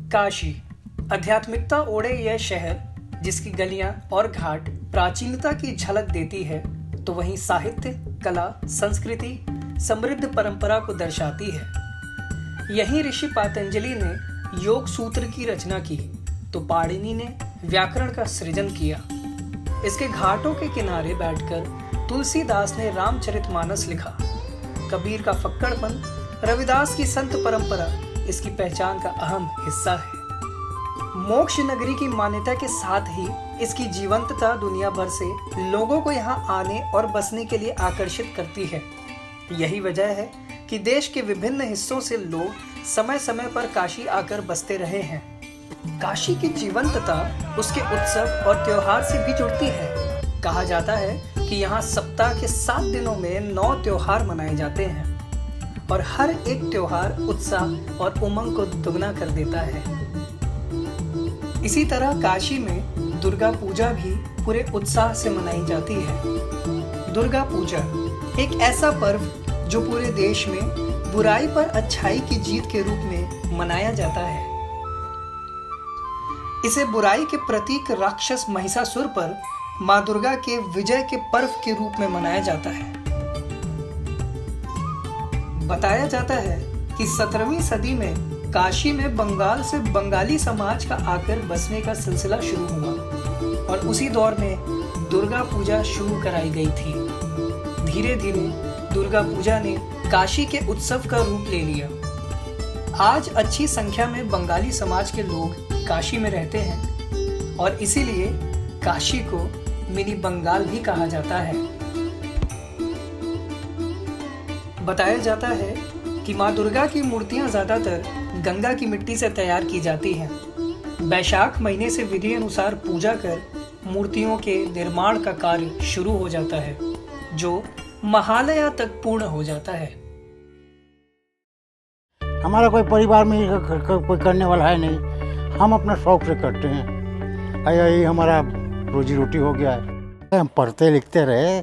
काशी, आध्यात्मिकता ओढ़े यह शहर जिसकी गलियां और घाट प्राचीनता की झलक देती है, तो वहीं साहित्य, कला, संस्कृति, समृद्ध परंपरा को दर्शाती है। यहीं ऋषि पातंजलि ने योग सूत्र की रचना की, तो पाणिनि ने व्याकरण का सृजन किया। इसके घाटों के किनारे बैठकर तुलसीदास ने रामचरितमानस लिखा। कबीर का फक्कड़पन, रविदास की संत परंपरा इसकी पहचान का अहम हिस्सा है। मोक्ष नगरी की मान्यता के साथ ही इसकी जीवंतता दुनिया भर से लोगों को यहाँ आने और बसने के लिए आकर्षित करती है। यही वजह है कि देश के विभिन्न हिस्सों से लोग समय समय पर काशी आकर बसते रहे हैं। काशी की जीवंतता उसके उत्सव और त्योहार से भी जुड़ती है। कहा जाता है कि यहाँ सप्ताह के 7 दिनों में 9 त्योहार मनाए जाते हैं और हर एक त्योहार उत्साह और उमंग को दुगना कर देता है। इसी तरह काशी में दुर्गा पूजा भी पूरे उत्साह से मनाई जाती है। दुर्गा पूजा एक ऐसा पर्व जो पूरे देश में बुराई पर अच्छाई की जीत के रूप में मनाया जाता है। इसे बुराई के प्रतीक राक्षस महिषासुर पर मां दुर्गा के विजय के पर्व के रूप में मनाया जाता है। बताया जाता है कि 17वीं सदी में काशी में बंगाल से बंगाली समाज का आकर बसने का सिलसिला शुरू हुआ और उसी दौर में दुर्गा पूजा शुरू कराई गई थी। धीरे धीरे दुर्गा पूजा ने काशी के उत्सव का रूप ले लिया। आज अच्छी संख्या में बंगाली समाज के लोग काशी में रहते हैं और इसीलिए काशी को मिनी बंगाल भी कहा जाता है। बताया जाता है कि मां दुर्गा की मूर्तियां ज्यादातर गंगा की मिट्टी से तैयार की जाती हैं। बैशाख महीने से विधि अनुसार पूजा कर मूर्तियों के निर्माण का कार्य शुरू हो जाता है, जो महालया तक पूर्ण हो जाता है। हमारा कोई परिवार में कोई करने वाला है नहीं, हम अपना शौक से करते हैं। यही हमारा रोजी रोटी हो गया है। हम पढ़ते लिखते रहे,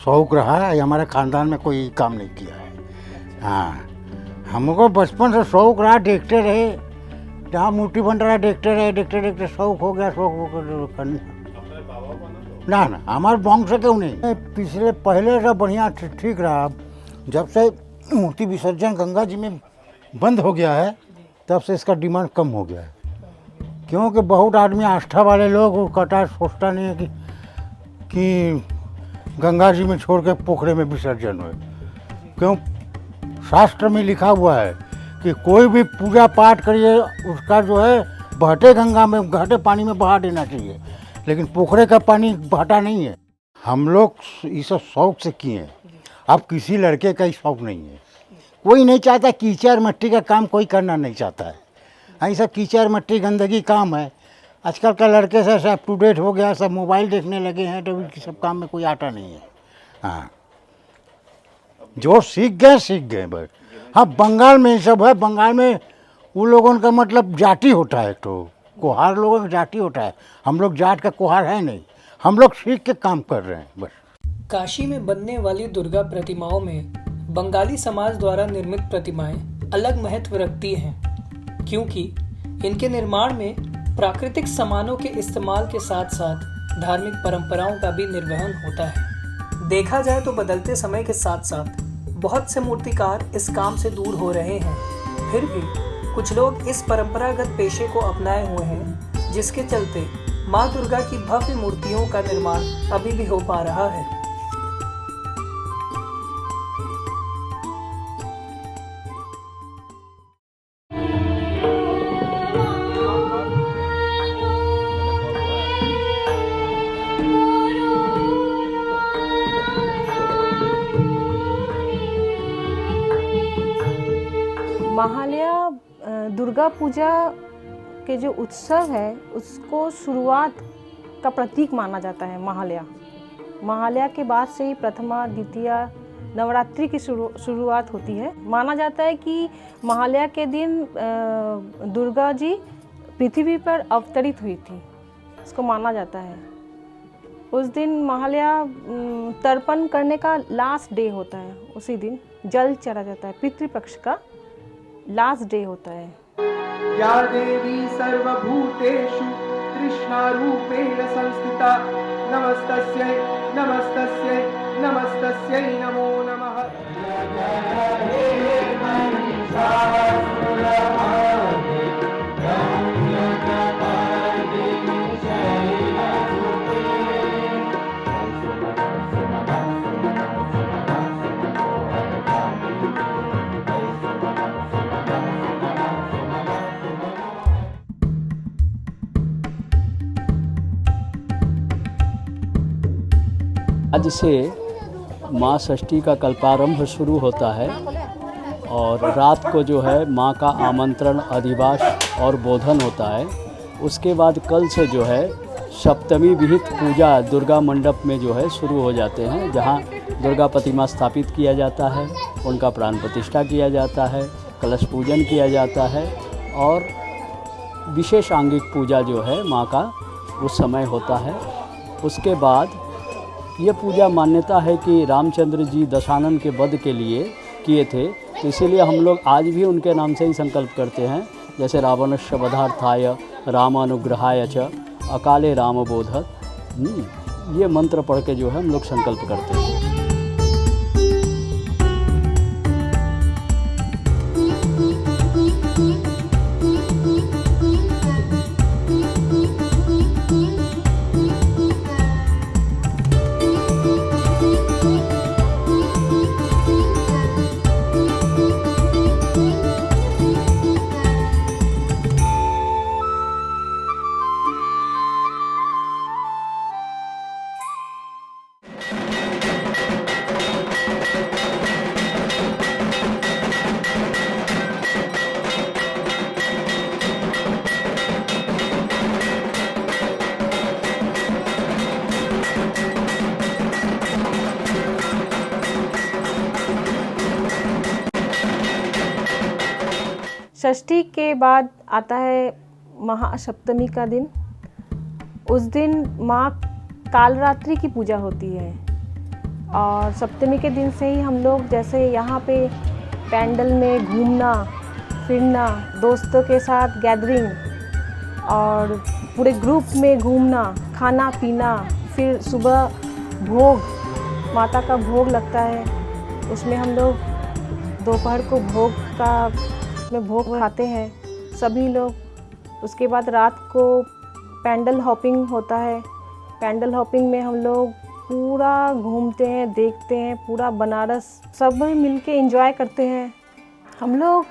शौक रहा, ये हमारे खानदान में कोई काम नहीं किया है। हाँ, हमको बचपन से शौक रहा, देखते रहे, जहाँ मूर्ति बन रहा देखते रहे, देखते देखते शौक हो गया। शौक करने ना हमारे वंश से क्यों नहीं। पिछले पहले से बढ़िया ठीक रहा। जब से मूर्ति विसर्जन गंगा जी में बंद हो गया है, तब से इसका डिमांड कम हो गया है। क्योंकि बहुत आदमी आस्था वाले लोग कटा सोचता नहीं है कि गंगा जी में छोड़ के पोखरे में विसर्जन हो। क्यों? शास्त्र में लिखा हुआ है कि कोई भी पूजा पाठ करिए, उसका जो है बहते गंगा में, बहते पानी में बहा देना चाहिए, लेकिन पोखरे का पानी बहता नहीं है। हम लोग ये सब शौक से किए। अब किसी लड़के का ही शौक नहीं है। कोई नहीं चाहता, कीचड़ मिट्टी का काम कोई करना नहीं चाहता है। ये सब कीचड़ मिट्टी गंदगी काम है। आजकल का लड़के से अप टू डेट हो गया, सब मोबाइल देखने लगे हैं, तो इनकी सब काम में कोई आता नहीं है। हाँ, जो सीख गए बस। हाँ, बंगाल में ये सब है। बंगाल में उन लोगों का मतलब जाति होता है, तो कोहार लोगों का जाति होता है। हम लोग जाट का कोहार है नहीं, हम लोग सीख के काम कर रहे हैं बस। काशी में बनने वाली दुर्गा प्रतिमाओं में बंगाली समाज द्वारा निर्मित प्रतिमाएं अलग महत्व रखती हैं, क्योंकि इनके निर्माण में प्राकृतिक सामानों के इस्तेमाल के साथ साथ धार्मिक परंपराओं का भी निर्वहन होता है। देखा जाए तो बदलते समय के साथ साथ बहुत से मूर्तिकार इस काम से दूर हो रहे हैं। फिर भी कुछ लोग इस परंपरागत पेशे को अपनाए हुए हैं, जिसके चलते मां दुर्गा की भव्य मूर्तियों का निर्माण अभी भी हो पा रहा है। महालया दुर्गा पूजा के जो उत्सव है, उसको शुरुआत का प्रतीक माना जाता है। महालया के बाद से ही प्रथमा, द्वितीया, नवरात्रि की शुरुआत होती है। माना जाता है कि महालया के दिन दुर्गा जी पृथ्वी पर अवतरित हुई थी, इसको माना जाता है। उस दिन महालया तर्पण करने का लास्ट डे होता है। उसी दिन जल चढ़ा जाता है, पितृपक्ष का लास्ट डे होता है। या देवी सर्वभूतेषु तृष्णारूपेण संस्थिता नमस्तस्यै नमस्तस्यै नमस्तस्यै नमो नमः। आज से माँ षष्ठी का कल्पारंभ शुरू होता है और रात को जो है माँ का आमंत्रण, अधिवास और बोधन होता है। उसके बाद कल से जो है सप्तमी विहित पूजा दुर्गा मंडप में जो है शुरू हो जाते हैं, जहाँ दुर्गा प्रतिमा स्थापित किया जाता है, उनका प्राण प्रतिष्ठा किया जाता है, कलश पूजन किया जाता है और विशेष आंगिक पूजा जो है माँ का उस समय होता है। उसके बाद ये पूजा मान्यता है कि रामचंद्र जी दशानन के वध के लिए किए थे, तो इसीलिए हम लोग आज भी उनके नाम से ही संकल्प करते हैं, जैसे रावणस्य वधार्थाय रामानुग्रहाय च अकाले राम बोधत। ये मंत्र पढ़ के जो है हम लोग संकल्प करते हैं। षष्ठी के बाद आता है महासप्तमी का दिन। उस दिन माँ कालरात्रि की पूजा होती है और सप्तमी के दिन से ही हम लोग जैसे यहाँ पे पैंडल में घूमना फिरना, दोस्तों के साथ गैदरिंग और पूरे ग्रुप में घूमना, खाना पीना, फिर सुबह भोग, माता का भोग लगता है, उसमें हम लोग दोपहर को भोग खाते हैं सभी लोग। उसके बाद रात को पैंडल हॉपिंग होता है। पैंडल हॉपिंग में हम लोग पूरा घूमते हैं, देखते हैं, पूरा बनारस सब मिलके एंजॉय करते हैं। हम लोग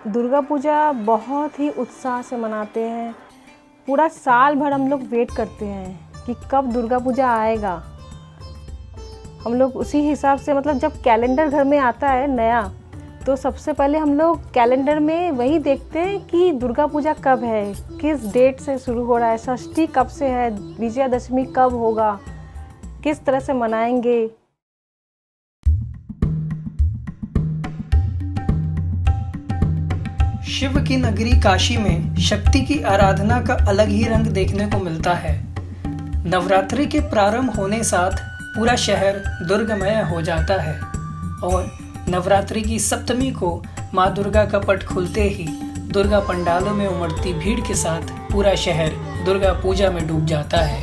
दुर्गा पूजा बहुत ही उत्साह से मनाते हैं। पूरा साल भर हम लोग वेट करते हैं कि कब दुर्गा पूजा आएगा। हम लोग उसी हिसाब से, मतलब जब कैलेंडर घर में आता है नया, तो सबसे पहले हम लोग कैलेंडर में वही देखते हैं कि दुर्गा पूजा कब है, किस डेट से शुरू हो रहा है, षष्ठी कब से है, विजयादशमी कब होगा, किस तरह से मनाएंगे। शिव की नगरी काशी में शक्ति की आराधना का अलग ही रंग देखने को मिलता है। नवरात्रि के प्रारंभ होने साथ पूरा शहर दुर्गमय हो जाता है और नवरात्रि की सप्तमी को माँ दुर्गा का पट खुलते ही दुर्गा पंडालों में उमड़ती भीड़ के साथ पूरा शहर दुर्गा पूजा में डूब जाता है।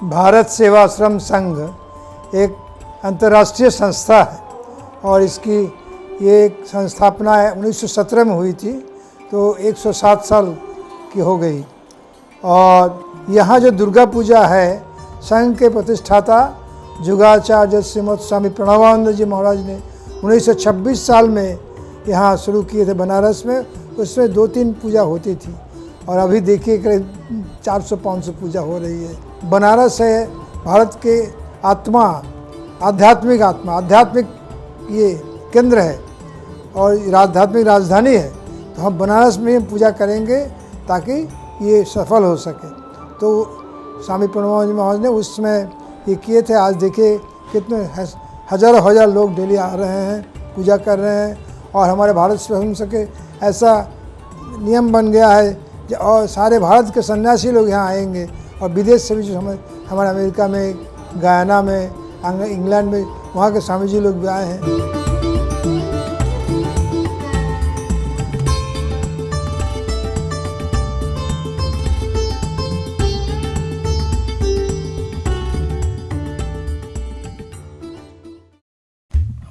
भारत सेवाश्रम संघ एक अंतर्राष्ट्रीय संस्था है और इसकी ये संस्थापना 1917 में हुई थी, तो 107 साल की हो गई। और यहाँ जो दुर्गा पूजा है, संघ के प्रतिष्ठाता जुगाचार्य श्रीमद स्वामी प्रणवानंद जी महाराज ने 1926 साल में यहाँ शुरू किए थे बनारस में। उसमें 2-3 पूजा होती थी और अभी देखिए करीब 400-500 पूजा हो रही है। बनारस है भारत के आध्यात्मिक ये केंद्र है और आध्यात्मिक राजधानी है, तो हम बनारस में पूजा करेंगे ताकि ये सफल हो सके। तो स्वामी प्रणवानंद महाराज ने उस समय ये किए थे। आज देखिए कितने हज़ार लोग डेली आ रहे हैं, पूजा कर रहे हैं और हमारे भारत से सके ऐसा नियम बन गया है और सारे भारत के सन्यासी लोग यहाँ आएंगे और विदेश से भी जो हमारे अमेरिका में, गयाना में, इंग्लैंड में वहाँ के स्वामी जी लोग भी आए हैं।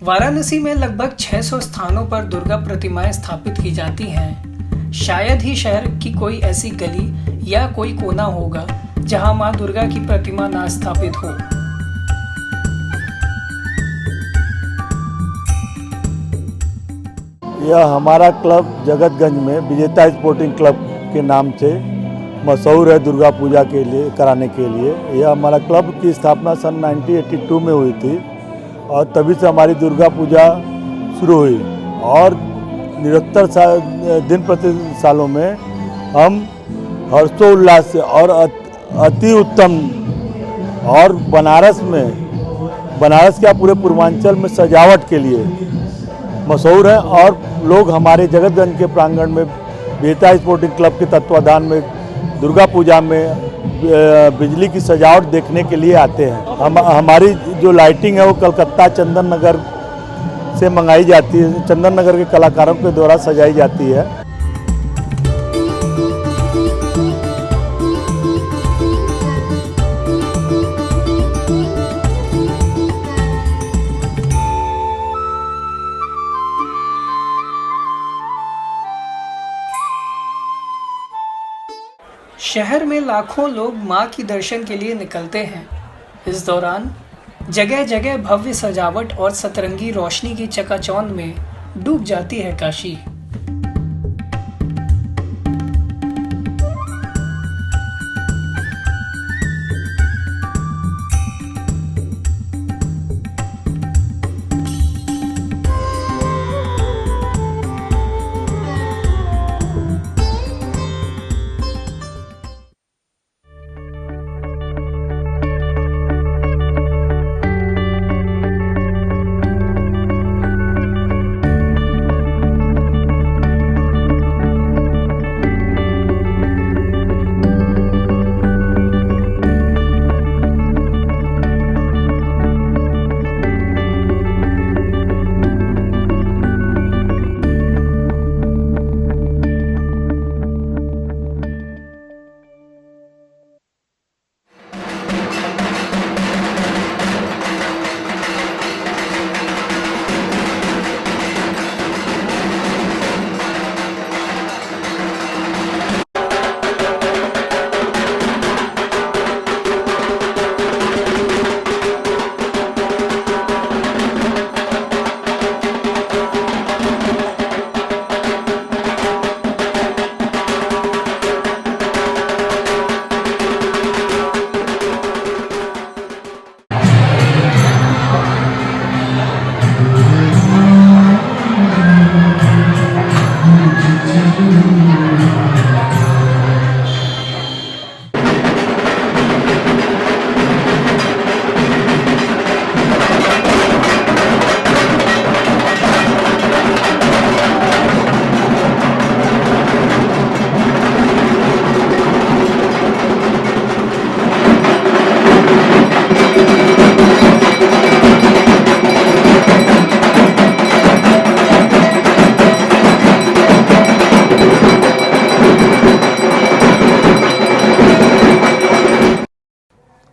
वाराणसी में लगभग 600 स्थानों पर दुर्गा प्रतिमाएं स्थापित की जाती हैं। शायद ही शहर की कोई ऐसी गली या कोई कोना होगा जहां मां दुर्गा की प्रतिमा ना स्थापित हो। यह हमारा क्लब जगतगंज में विजेता स्पोर्टिंग क्लब के नाम से मशहूर है दुर्गा पूजा के लिए कराने के लिए। यह हमारा क्लब की स्थापना सन 1982 में हुई थी और तभी से हमारी दुर्गा पूजा शुरू हुई और निरंतर दिन प्रतिदिन सालों में हम हर्षोल्लास से और अति उत्तम और बनारस क्या पूरे पूर्वांचल में सजावट के लिए मशहूर है। और लोग हमारे जगतगंज के प्रांगण में विजेता स्पोर्टिंग क्लब के तत्वाधान में दुर्गा पूजा में बिजली की सजावट देखने के लिए आते हैं। हमारी जो लाइटिंग है वो कलकत्ता चंदन नगर से मंगाई जाती है, चंदन नगर के कलाकारों के द्वारा सजाई जाती है। शहर में लाखों लोग मां की दर्शन के लिए निकलते हैं। इस दौरान जगह जगह भव्य सजावट और सतरंगी रोशनी की चकाचौंध में डूब जाती है काशी।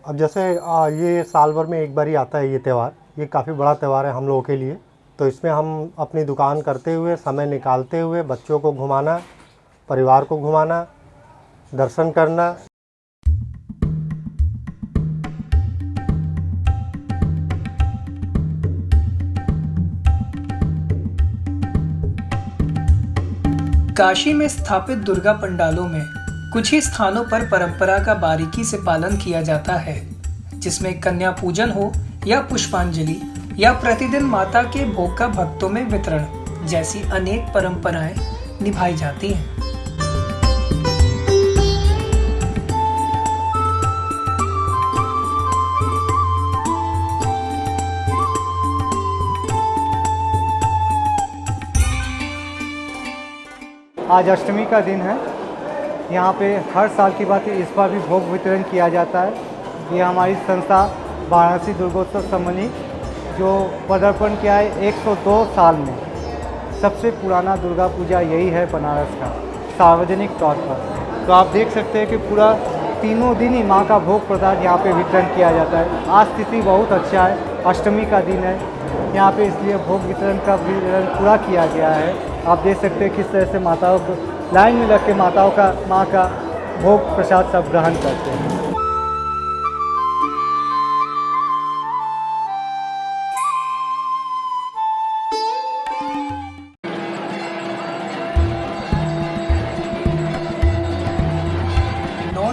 अब जैसे ये साल भर में एक बार ही आता है ये त्यौहार, ये काफ़ी बड़ा त्यौहार है हम लोगों के लिए। तो इसमें हम अपनी दुकान करते हुए, समय निकालते हुए बच्चों को घुमाना, परिवार को घुमाना, दर्शन करना। काशी में स्थापित दुर्गा पंडालों में कुछ ही स्थानों पर परंपरा का बारीकी से पालन किया जाता है, जिसमें कन्या पूजन हो या पुष्पांजलि या प्रतिदिन माता के भोग का भक्तों में वितरण जैसी अनेक परंपराएं निभाई जाती हैं। आज अष्टमी का दिन है। यहाँ पे हर साल की बात है, इस बार भी भोग वितरण किया जाता है। ये हमारी संस्था वाराणसी दुर्गोत्सव समनी जो पदार्पण किया है 102 साल में। सबसे पुराना दुर्गा पूजा यही है बनारस का, सार्वजनिक तौर पर। तो आप देख सकते हैं कि पूरा तीनों दिन ही माँ का भोग प्रसाद यहाँ पे वितरण किया जाता है। आज स्थिति बहुत अच्छा है, अष्टमी का दिन है यहाँ पे, इसलिए भोग वितरण का वितरण पूरा किया गया है। आप देख सकते हैं किस तरह से माताओं को लाइन में लग के माँ का भोग प्रसाद सब ग्रहण करते हैं।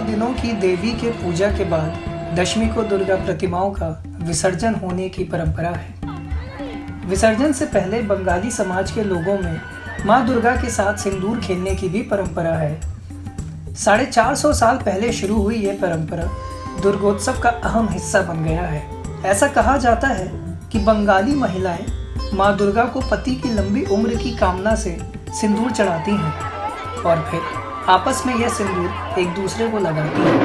दिनों की देवी के पूजा के बाद दशमी को दुर्गा प्रतिमाओं का विसर्जन होने की परंपरा है। विसर्जन से पहले बंगाली समाज के लोगों में मां दुर्गा के साथ सिंदूर खेलने की भी परंपरा है। 450 साल पहले शुरू हुई यह परंपरा दुर्गोत्सव का अहम हिस्सा बन गया है। ऐसा कहा जाता है कि बंगाली महिलाएं मां दुर्गा को पति की लंबी उम्र की कामना से सिंदूर चढ़ाती हैं और फिर आपस में यह सिंदूर एक दूसरे को लगाती है।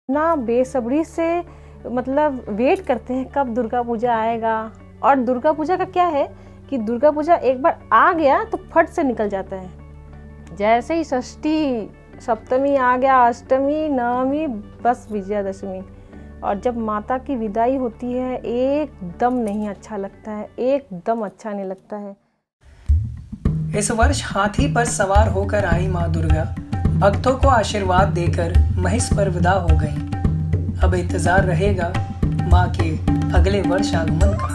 ना बेसब्री से मतलब वेट करते हैं कब दुर्गा पूजा आएगा। और दुर्गा पूजा का क्या है कि दुर्गा पूजा एक बार आ गया तो फट से निकल जाता है। जैसे ही षष्ठी सप्तमी आ गया, अष्टमी नवमी, बस विजयादशमी, और जब माता की विदाई होती है एकदम नहीं अच्छा लगता है, एकदम अच्छा नहीं लगता है। इस वर्ष हाथी पर सवार होकर आई मां दुर्गा भक्तों को आशीर्वाद देकर महिष पर विदा हो गई। अब इंतजार रहेगा मां के अगले वर्ष आगमन का।